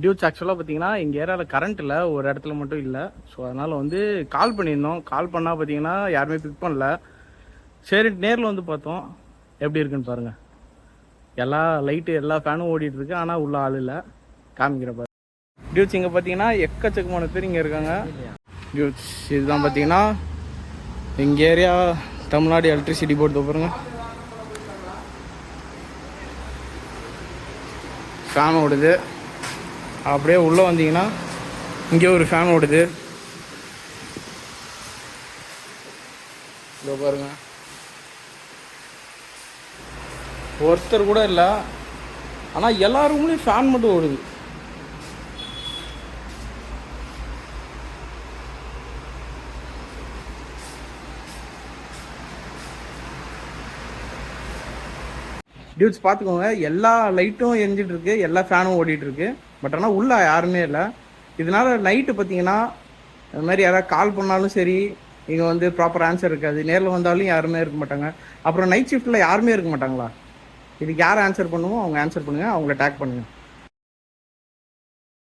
Dudes ஆக்சுவலாக பார்த்தீங்கன்னா எங்கள் ஏரியாவில் கரண்ட் இல்லை, ஒரு இடத்துல மட்டும் இல்லை. ஸோ அதனால் வந்து கால் பண்ணியிருந்தோம். கால் பண்ணால் பார்த்தீங்கன்னா யாருமே பிக் பண்ணல. சரி நேரில் வந்து பார்த்தோம், எப்படி இருக்குன்னு பாருங்கள். எல்லா லைட்டு எல்லா ஃபேனும் ஓடிட்டு இருக்கு, ஆனால் உள்ள ஆள் இல்லை. காமிக்கிற பாரு டியூட்ஸ். இங்கே பார்த்தீங்கன்னா எக்கச்சக்கமான பேர் இங்கே இருக்காங்க. டியூட்ஸ் இதுதான் பார்த்தீங்கன்னா எங்கள் ஏரியா தமிழ்நாடு எலக்ட்ரிசிட்டி போர்டு பாருங்க. ஃபேன் ஓடுது. அப்படியே உள்ளே வந்தீங்கன்னா இங்கே ஒரு ஃபேன் ஓடுது. இதோ பாருங்க, ஒருத்தர் கூட இல்லை, ஆனால் எல்லா ரூம்லேயும் ஃபேன் மட்டும் ஓடுது. டியூட்ஸ் பார்த்துக்கோங்க, எல்லா லைட்டும் எரிஞ்சிட்டு இருக்கு, எல்லா ஃபேனும் ஓடிட்டு இருக்கு. பட் ஆனால் உள்ள யாருமே இல்லை. இதனால நைட்டு பார்த்தீங்கன்னா அது மாதிரி யாராவது கால் பண்ணாலும் சரி, இங்கே வந்து ப்ராப்பர் ஆன்சர் இருக்காது. நேரில் வந்தாலும் யாருமே இருக்க மாட்டாங்க. அப்புறம் நைட் ஷிஃப்ட்டில் யாருமே இருக்க மாட்டாங்களா? இதுக்கு யார் ஆன்சர் பண்ணுவோம் அவங்க ஆன்சர் பண்ணுங்கள், அவங்கள டேக் பண்ணுங்கள்.